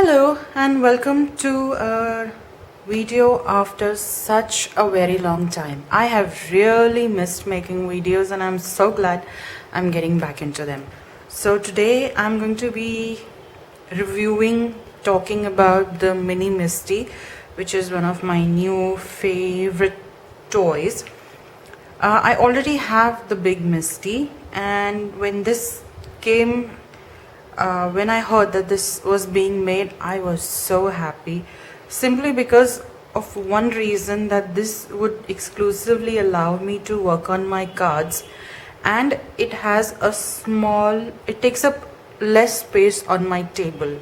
Hello and welcome to a video after such a very long time. I have really missed making videos and I'm so glad I'm getting back into them. So today I'm going to be talking about the Mini Misti, which is one of my new favorite toys. I already have the big Misty, and when this came when I heard that this was being made, I was so happy, simply because of one reason, that this would exclusively allow me to work on my cards, and it takes up less space on my table.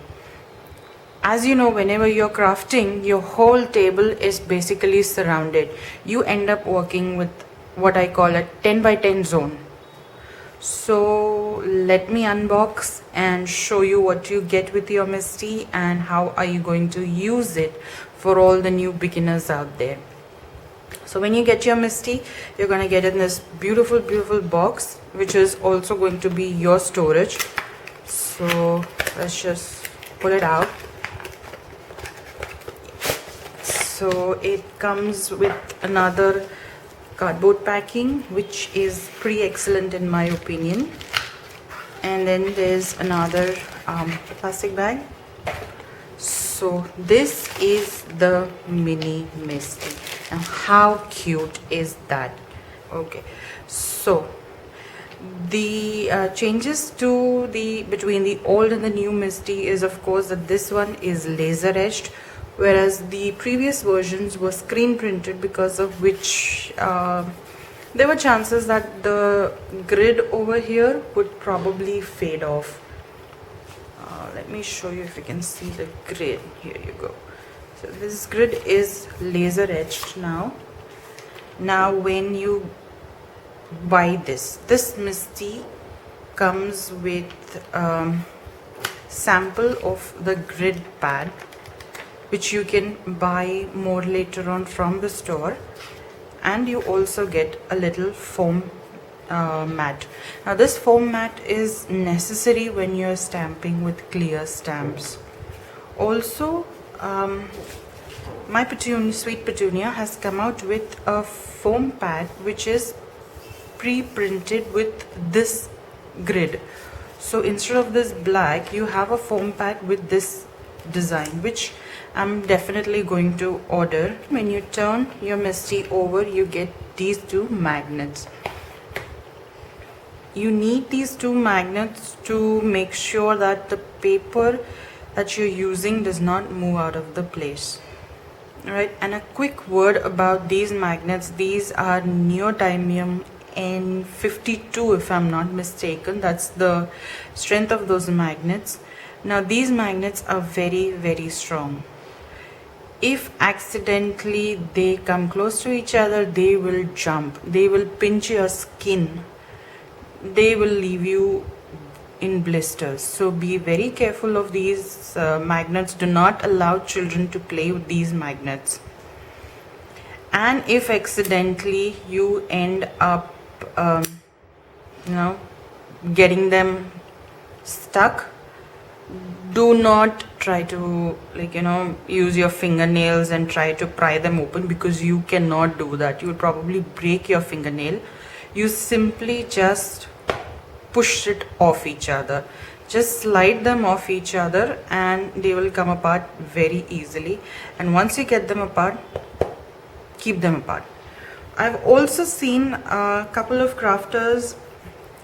As you know, whenever you're crafting, your whole table is basically surrounded. You end up working with what I call a 10 by 10 zone. So let me unbox and show you what you get with your Misty and how are you going to use it for all the new beginners out there. So when you get your Misty, you're going to get in this beautiful box, which is also going to be your storage. So let's just pull it out. So it comes with another cardboard packing, which is pretty excellent in my opinion, and then there's another plastic bag. So this is the Mini Misti, and how cute is that? Okay, so the changes to between the old and the new Misty is, of course, that this one is laser etched, whereas the previous versions were screen printed, because of which there were chances that the grid over here would probably fade off. Let me show you if you can see the grid. Here you go. So this grid is laser etched now. Now when you buy this Misty comes with sample of the grid pad, which you can buy more later on from the store, and you also get a little foam mat. Now this foam mat is necessary when you're stamping with clear stamps. Also, my Sweet Petunia has come out with a foam pad which is pre-printed with this grid. So instead of this black, you have a foam pad with this design, which I'm definitely going to order. When you turn your Misty over, you get these two magnets. You need these two magnets to make sure that the paper that you're using does not move out of the place. Alright, and a quick word about these magnets. These are neodymium N52, if I'm not mistaken. That's the strength of those magnets. Now these magnets are very strong. If accidentally they come close to each other, they will jump, they will pinch your skin, they will leave you in blisters. So be very careful of these magnets. Do not allow children to play with these magnets. And if accidentally you end up getting them stuck, do not try to use your fingernails and try to pry them open, because you cannot do that. You will probably break your fingernail. You simply just push it off each other. Just slide them off each other and they will come apart very easily. And once you get them apart, keep them apart. I've also seen a couple of crafters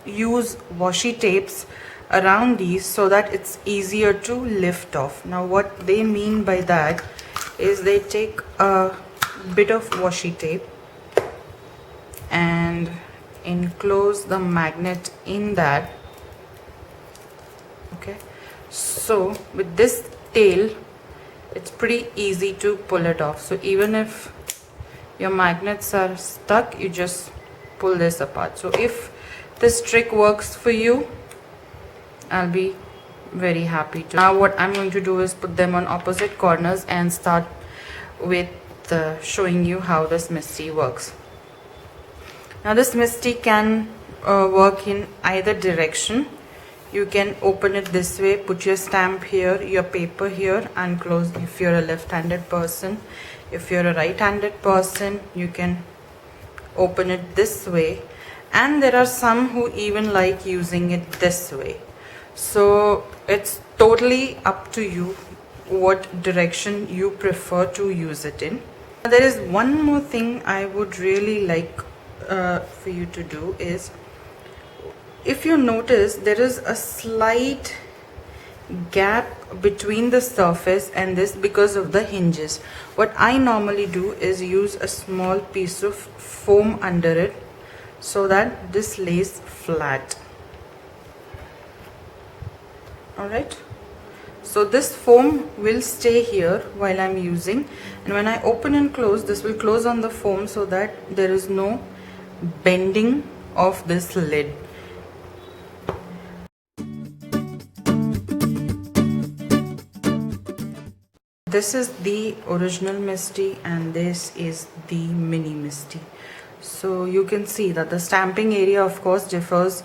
use washi tapes around these so that it's easier to lift off. Now what they mean by that is they take a bit of washi tape and enclose the magnet in that. Okay, so with this tail, it's pretty easy to pull it off. So even if your magnets are stuck, you just pull this apart. So if this trick works for you, I'll be very happy to. Now what I'm going to do is put them on opposite corners and start with showing you how this Misty works. Now this Misty can work in either direction. You can open it this way, put your stamp here, your paper here, and close if you're a left-handed person. If you're a right-handed person, you can open it this way. And there are some who even like using it this way. So it's totally up to you what direction you prefer to use it in. There is one more thing I would really like for you to do is, if you notice, there is a slight gap between the surface and this because of the hinges. What I normally do is use a small piece of foam under it so that this lays flat. Alright, so this foam will stay here while I'm using, and when I open and close, this will close on the foam so that there is no bending of this lid. This is the original Misti and this is the Mini Misti. So you can see that the stamping area of course differs.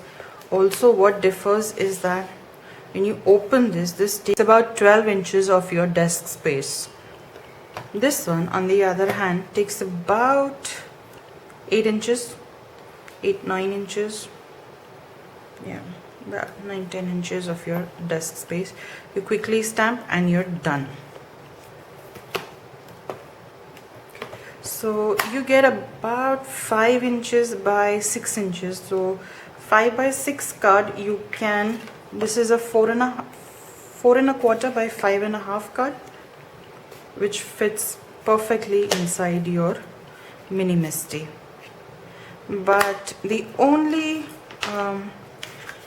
Also what differs is that when you open this takes about 12 inches of your desk space. This one on the other hand takes about 8 inches, 8-9 inches. Yeah, about 9-10 inches of your desk space. You quickly stamp and you're done. So you get about 5 inches by 6 inches. So 5 by 6 card you can, this is a 4 and a quarter by 5.5 card, which fits perfectly inside your Mini Misti. But the only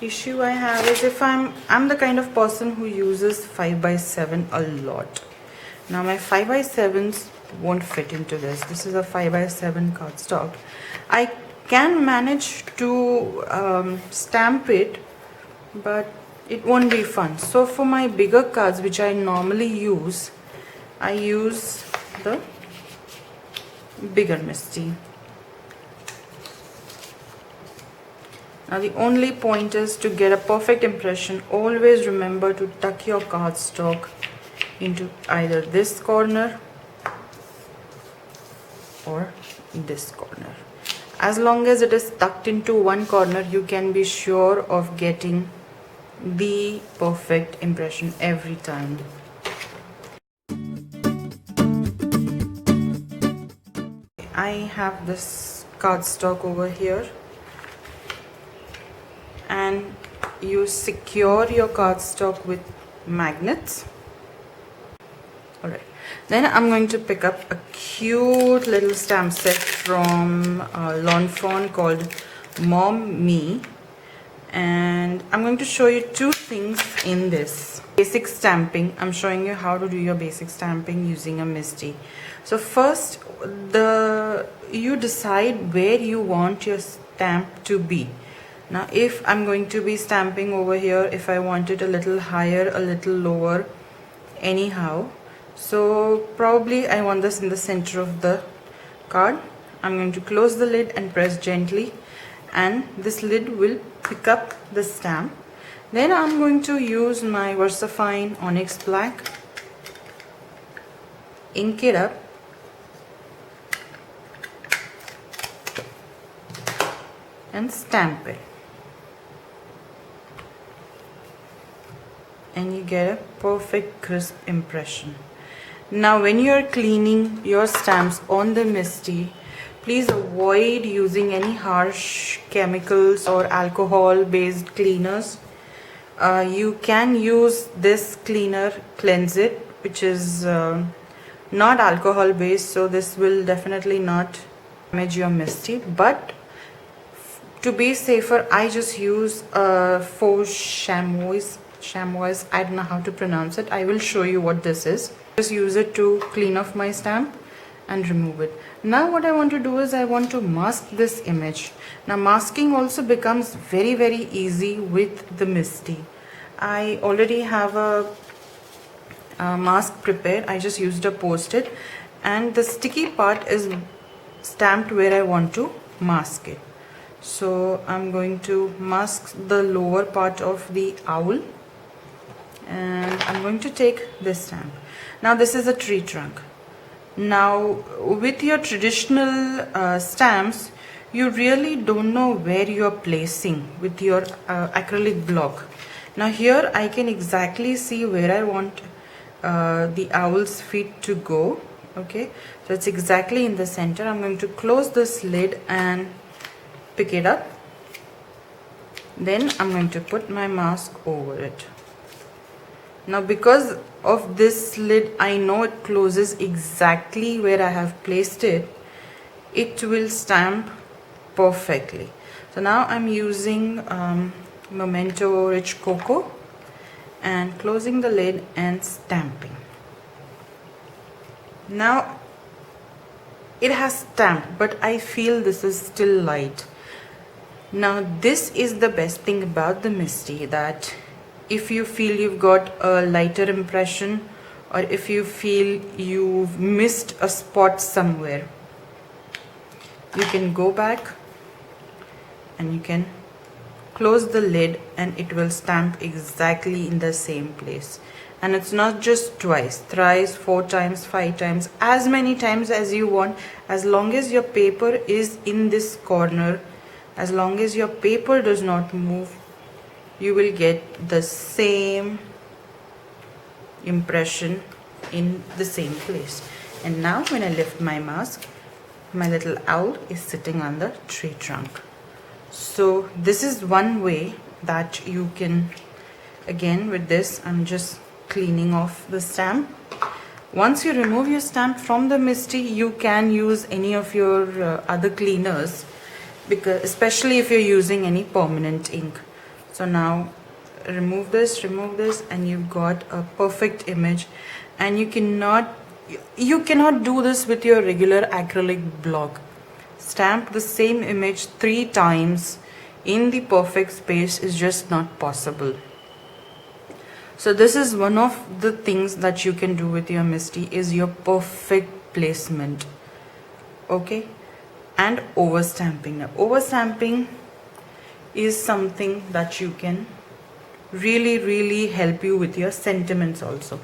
issue I have is if I'm the kind of person who uses 5 by 7 a lot. Now my 5 by 7s won't fit into this. This is a 5 by 7 cardstock. I can manage to stamp it, but it won't be fun. So for my bigger cards, which I normally use, I use the bigger Misti. Now the only point is to get a perfect impression, always remember to tuck your cardstock into either this corner or this corner. As long as it is tucked into one corner, you can be sure of getting the perfect impression every time. I have this cardstock over here, and you secure your cardstock with magnets. Alright, then I'm going to pick up a cute little stamp set from Lawn Fawn called Mom Me, and I'm going to show you two things in this. Basic stamping. I'm showing you how to do your basic stamping using a Misti. So first, you decide where you want your stamp to be. Now if I'm going to be stamping over here, if I want it a little higher, a little lower, anyhow, so probably I want this in the center of the card. I'm going to close the lid and press gently, and this lid will pick up the stamp. Then I'm going to use my VersaFine Onyx Black, ink it up, and stamp it. And you get a perfect crisp impression. Now when you are cleaning your stamps on the Misti, please avoid using any harsh chemicals or alcohol based cleaners. You can use this cleaner, Cleanse It, which is not alcohol based, so this will definitely not damage your Misti. But to be safer, I just use faux chamois. I don't know how to pronounce it. I will show you what this is. Just use it to clean off my stamp and remove it. Now what I want to do is I want to mask this image. Now masking also becomes very easy with the Misti. I already have a mask prepared. I just used a post-it, and the sticky part is stamped where I want to mask it. So I'm going to mask the lower part of the owl, and I'm going to take this stamp. Now this is a tree trunk. Now with your traditional stamps, you really don't know where you're placing with your acrylic block. Now here I can exactly see where I want the owl's feet to go. Okay, so it's exactly in the center. I'm going to close this lid and pick it up. Then I'm going to put my mask over it. Now because of this lid, I know it closes exactly where I have placed it. It will stamp perfectly. So now I'm using Memento Rich Cocoa and closing the lid and stamping. Now it has stamped, but I feel this is still light. Now this is the best thing about the Misti, that if you feel you've got a lighter impression, or if you feel you've missed a spot somewhere, you can go back and you can close the lid and it will stamp exactly in the same place. And it's not just twice, thrice, 4 times, 5 times, as many times as you want, as long as your paper is in this corner, as long as your paper does not move, you will get the same impression in the same place. And now when I lift my mask, my little owl is sitting on the tree trunk. So this is one way that you can, again with this, I'm just cleaning off the stamp. Once you remove your stamp from the Misti, you can use any of your other cleaners, because especially if you're using any permanent ink. So now remove this, and you've got a perfect image. And you cannot do this with your regular acrylic block. Stamp the same image 3 times in the perfect space is just not possible. So this is one of the things that you can do with your Misti, is your perfect placement. Okay, and overstamping. Now overstamping is something that you can really help you with your sentiments also.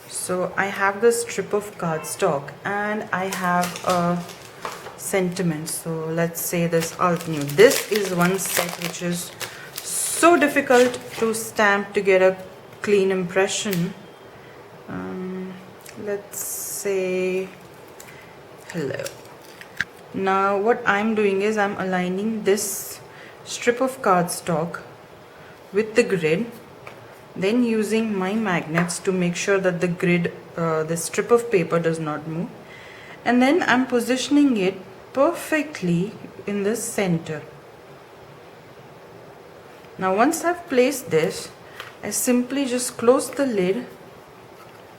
So I have this strip of cardstock and I have a sentiment. So let's say this alt new. This is one set which is so difficult to stamp to get a clean impression. Let's say hello. Now what I'm doing is I'm aligning this strip of cardstock with the grid, then using my magnets to make sure that the grid, the strip of paper does not move, and then I'm positioning it perfectly in the center. Now once I've placed this, I simply just close the lid.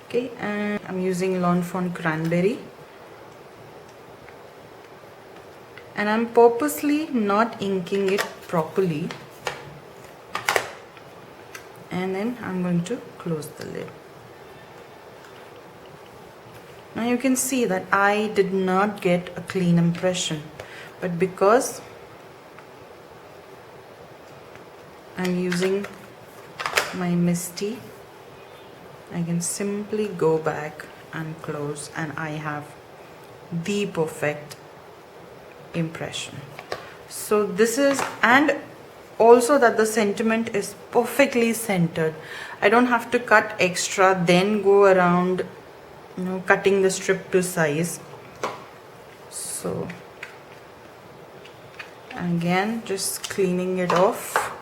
Okay, and I'm using Lawn Fawn Cranberry, and I'm purposely not inking it properly, and then I'm going to close the lid. Now you can see that I did not get a clean impression, but because I'm using my Misti, I can simply go back and close, and I have the perfect impression. So this is, and also that the sentiment is perfectly centered. I don't have to cut extra, then go around, cutting the strip to size. So again, just cleaning it off.